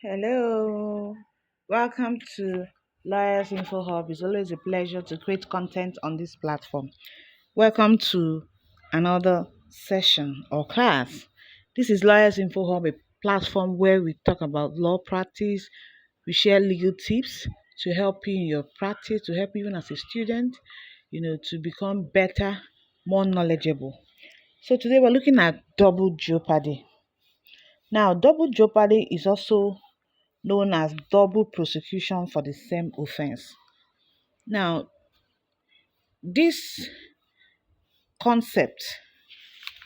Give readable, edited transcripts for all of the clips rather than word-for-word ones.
Hello, welcome to Lawyers Info Hub. It's always a pleasure to create content on this platform. Welcome to another session or class. This is Lawyers Info Hub, a platform where we talk about law practice. We share legal tips to help you in your practice, to help you even as a student, to become better, more knowledgeable. So today we're looking at double jeopardy. Now, double jeopardy is also known as double prosecution for the same offense. Now, this concept,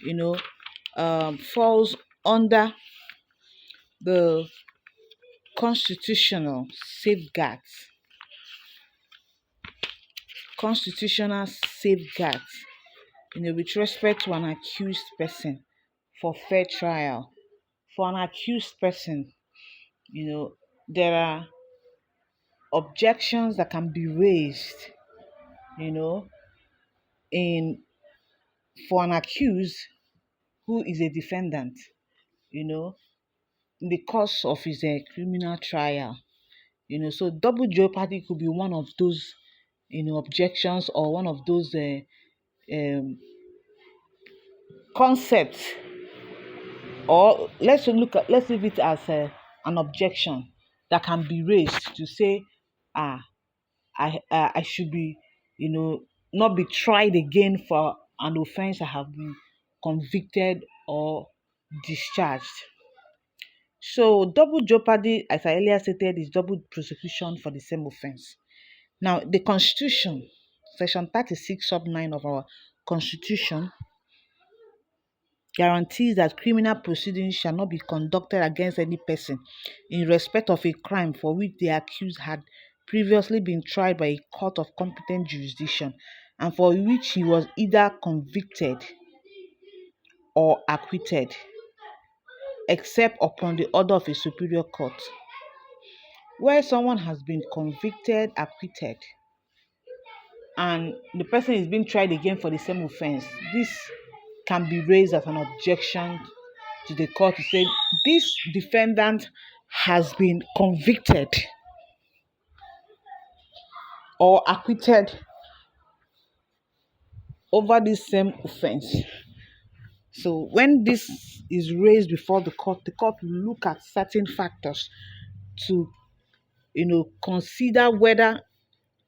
you know, falls under the constitutional safeguards, constitutional safeguards, with respect to an accused person for fair trial. For an accused person, there are objections that can be raised, you know, in for an accused who is a defendant, you know, in the course of his criminal trial. So double jeopardy could be one of those, objections or one of those um, concepts, or let's leave it as an objection that can be raised to say, ah, I should be, not be tried again for an offense I have been convicted or discharged. So double jeopardy, as I earlier stated, is double prosecution for the same offense. Now, the Constitution, Section 36, sub 9 of our Constitution, guarantees that criminal proceedings shall not be conducted against any person in respect of a crime for which the accused had previously been tried by a court of competent jurisdiction and for which he was either convicted or acquitted, except upon the order of a superior court. Where someone has been convicted, acquitted, and the person is being tried again for the same offense, this can be raised as an objection to the court to say this defendant has been convicted or acquitted over this same offense. So when this is raised before the court will look at certain factors to consider whether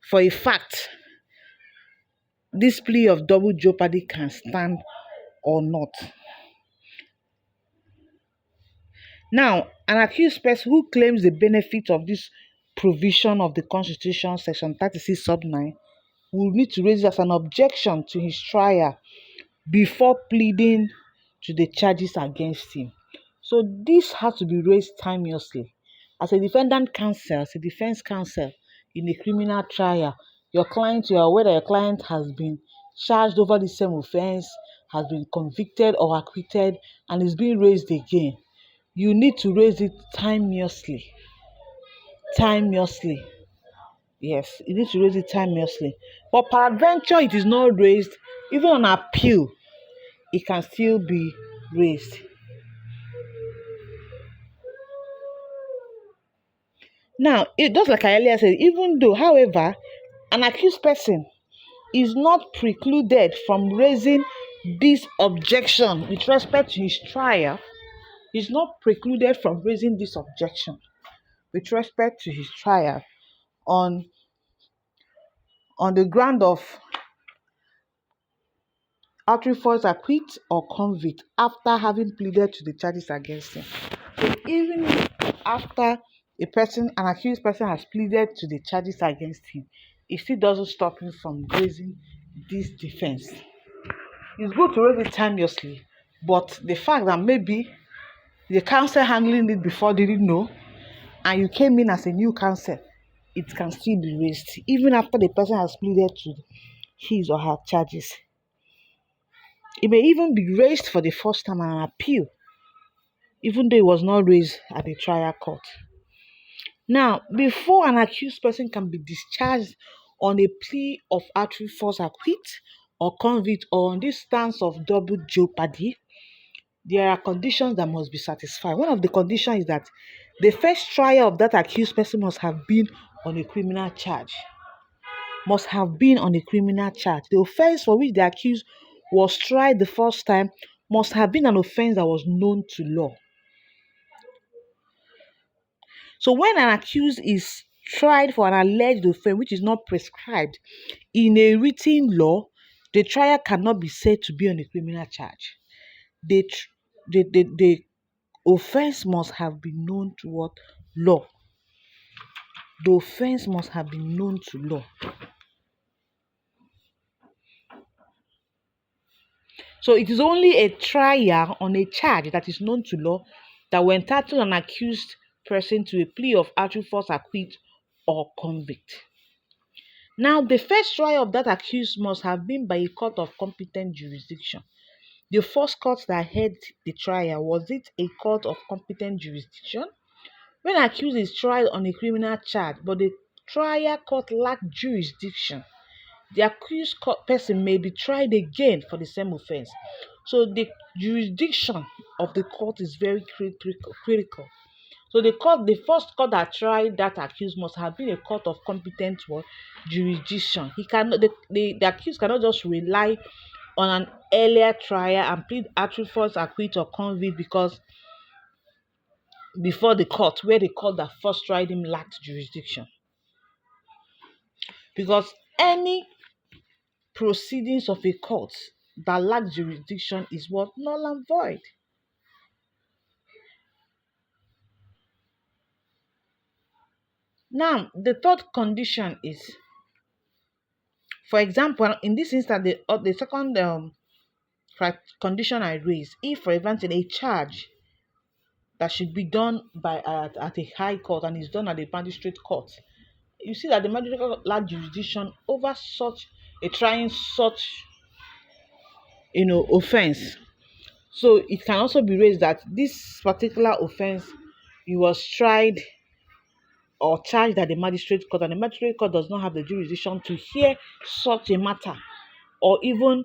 for a fact this plea of double jeopardy can stand or not. Now, an accused person who claims the benefit of this provision of the Constitution, Section 36, sub 9, will need to raise it as an objection to his trial before pleading to the charges against him. So this has to be raised timeously. As a defendant counsel, as a defense counsel in a criminal trial, you are aware that your client has been charged over the same offense, has been convicted or acquitted, and is being raised again. You need to raise it timeously. Yes, you need to raise it timeously. But peradventure it is not raised, even on appeal, it can still be raised. Now, just like I earlier said, even though, however, an accused person is not precluded from raising this objection with respect to his trial, is not precluded from raising this objection with respect to his trial on the ground of Autry acquit or convict after having pleaded to the charges against him. So even after an accused person has pleaded to the charges against him, it still doesn't stop him from raising this defense. It's good to raise it timeously, but the fact that maybe the counsel handling it before didn't know, and you came in as a new counsel, it can still be raised even after the person has pleaded to his or her charges. It may even be raised for the first time on an appeal, even though it was not raised at the trial court. Now, before an accused person can be discharged on a plea of artful false acquit or convict or on this stance of double jeopardy, there are conditions that must be satisfied. One of the conditions is that The first trial of that accused person must have been on a criminal charge. Must have been on a criminal charge. The offense for which the accused was tried the first time must have been an offense that was known to law. So when an accused is tried for an alleged offense which is not prescribed in a written law, the trial cannot be said to be on a criminal charge. The offense must have been known to what? Law. The offense must have been known to law. So it is only a trial on a charge that is known to law that will entitle an accused person to a plea of actual false acquit or convict. Now, the first trial of that accused must have been by a court of competent jurisdiction. The first court that heard the trial, was it a court of competent jurisdiction? When an accused is tried on a criminal charge, but the trial court lacked jurisdiction, the accused person may be tried again for the same offense. So the jurisdiction of the court is very critical. So the first court that tried that accused must have been a court of competent jurisdiction. The accused cannot just rely on an earlier trial and plead actual false acquit or convict because before the court where the court that first tried him lacked jurisdiction. Because any proceedings of a court that lacks jurisdiction is what? Null and void. Now, the third condition is, for example, in this instance, the second condition I raised, if, for example, a charge that should be done by at a high court and is done at a magistrate court, you see that the magistrate court lacks jurisdiction over trying such offense. So it can also be raised that this particular offense, it was tried or charged at the magistrate court, and the magistrate court does not have the jurisdiction to hear such a matter, or even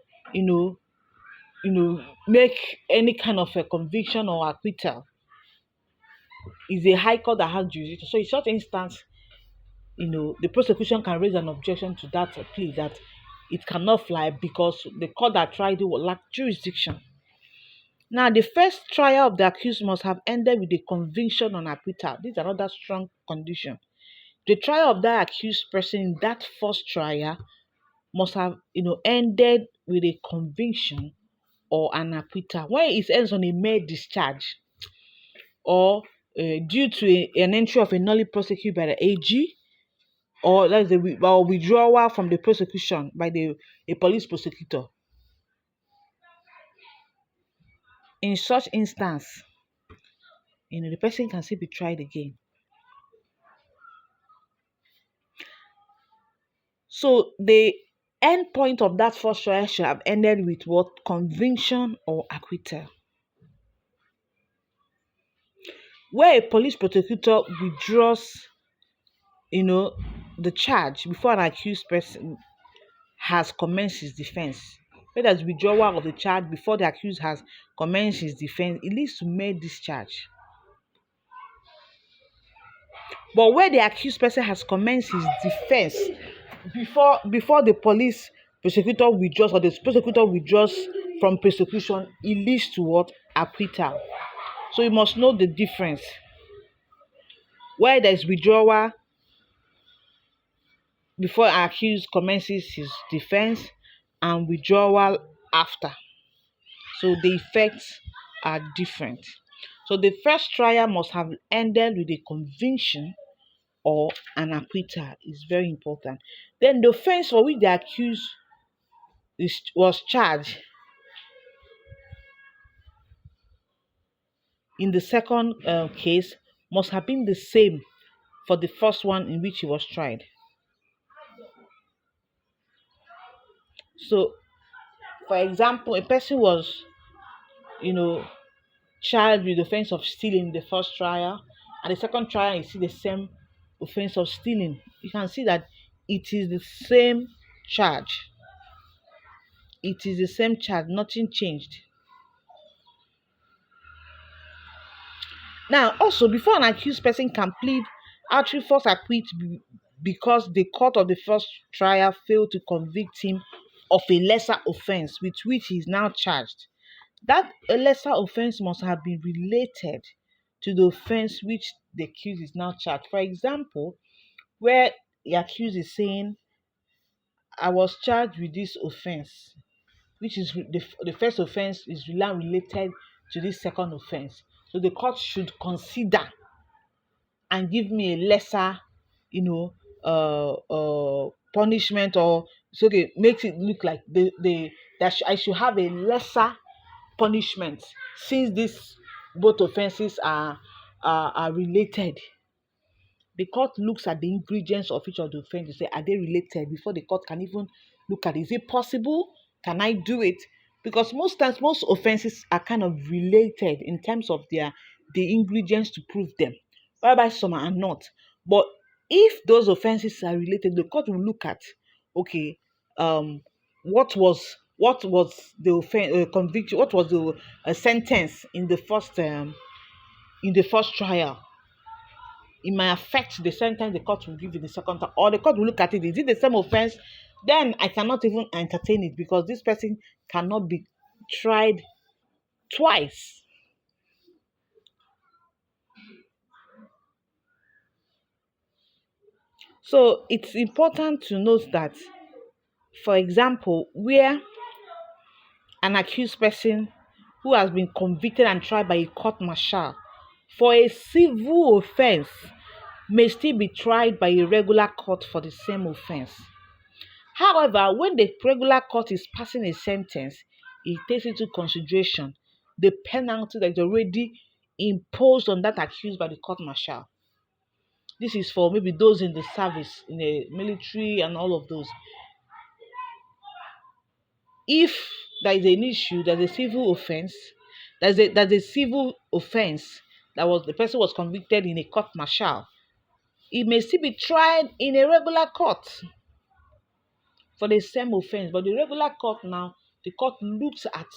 make any kind of a conviction or acquittal. Is a high court that has jurisdiction. So in such instance, the prosecution can raise an objection to that plea that it cannot fly because the court that tried it will lack jurisdiction. Now, the first trial of the accused must have ended with a conviction on acquittal. This is another strong condition. The trial of that accused person in that first trial must have ended with a conviction or an acquittal. When it ends on a mere discharge or due to an entry of a nulli prosecuted by the AG, or that's the withdrawal from the prosecution by a police prosecutor. In such instance, the person can still be tried again. So the end point of that first trial should have ended with what? Conviction or acquittal. Where a police prosecutor withdraws, the charge before an accused person has commenced his defense, where there's withdrawal of the charge before the accused has commenced his defense, it leads to mere discharge. But where the accused person has commenced his defense before the police prosecutor withdraws or the prosecutor withdraws from prosecution, it leads to what? Acquittal. So you must know the difference. Where there is withdrawal before an accused commences his defense and withdrawal after. So the effects are different. So the first trial must have ended with a conviction or an acquittal. Is very important. Then the offense for which the accused was charged in the second case must have been the same for the first one in which he was tried. So, for example, a person was, charged with the offense of stealing the first trial, and the second trial you see the same offense of stealing. You can see that it is the same charge. It is the same charge, nothing changed. Now, also, before an accused person can plead artful false acquit because the court of the first trial failed to convict him of a lesser offense with which he is now charged, that a lesser offense must have been related to the offense which the accused is now charged. For example, where the accused is saying, I was charged with this offense, which is the first offense is now related to this second offense. So the court should consider and give me a lesser, you know, punishment, or so okay, makes it look like I should have a lesser punishment since these both offenses are related. The court looks at the ingredients of each of the offenses, say, are they related, before the court can even look at, is it possible? Can I do it? Because most times, most offenses are kind of related in terms of the ingredients to prove them, whereby some are not. But if those offenses are related, the court will look at, okay, what was the offense conviction? What was the sentence in the first trial? It might affect the sentence the court will give in the second time, or the court will look at it. Is it the same offense? Then I cannot even entertain it because this person cannot be tried twice. So it's important to note that, for example, where an accused person who has been convicted and tried by a court martial for a civil offense may still be tried by a regular court for the same offense. However, when the regular court is passing a sentence, it takes into consideration the penalty that is already imposed on that accused by the court martial. This is for maybe those in the service, in the military, and all of those. If there is an issue, there's a civil offense, there's a civil offense that was the person was convicted in a court martial, it may still be tried in a regular court for the same offense. But the regular court now, the court looks at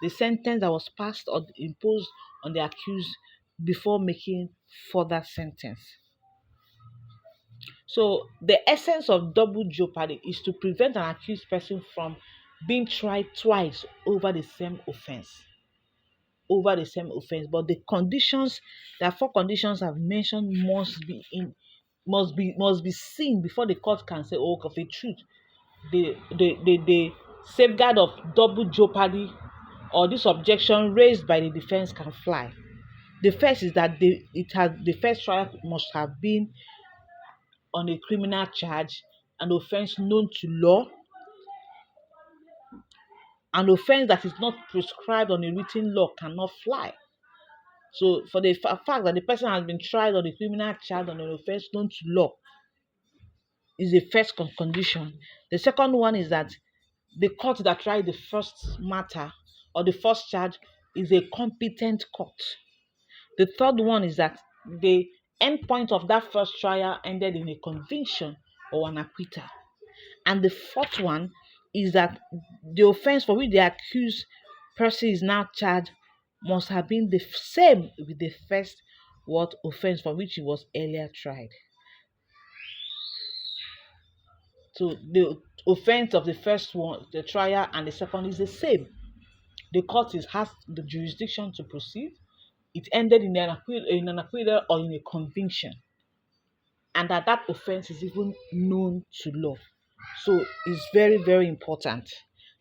the sentence that was passed or imposed on the accused before making further sentence. So the essence of double jeopardy is to prevent an accused person from being tried twice over the same offense. But the conditions, there are 4 conditions I've mentioned, must be seen before the court can say, oh, of a truth, the safeguard of double jeopardy or this objection raised by the defense can fly. The first is that the first trial must have been on a criminal charge, an offense known to law, an offense that is not prescribed on a written law cannot fly. So for the fact that the person has been tried on a criminal charge on an offense known to law is the first condition. The second one is that the court that tried the first matter or the first charge is a competent court. The third one is that the end point of that first trial ended in a conviction or an acquittal. And the fourth one is that the offense for which the accused person is now charged must have been the same with the first offense for which he was earlier tried. So the offense of the first one, the trial, and the second is the same. The court has the jurisdiction to proceed. It ended in an acquittal or in a conviction, and that offense is even known to law. So it's very, very important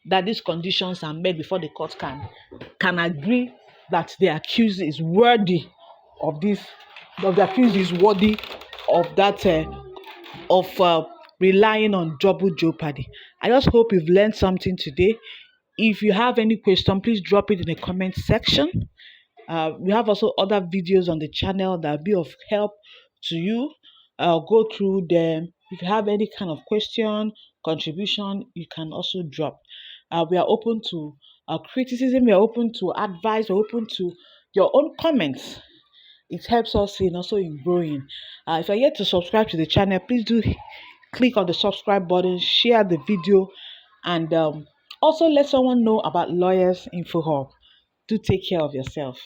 that these conditions are met before the court can agree that the accused is worthy of this, of the accused is worthy of that relying on double jeopardy. I just hope you've learned something today. If you have any question, please drop it in the comment section. We have also other videos on the channel that will be of help to you. Go through them. If you have any kind of question, contribution, you can also drop. We are open to criticism. We are open to advice. We're open to your own comments. It helps us also in growing. If you're yet to subscribe to the channel, please do click on the subscribe button, share the video, and also let someone know about Lawyers Info Hub. Do take care of yourself.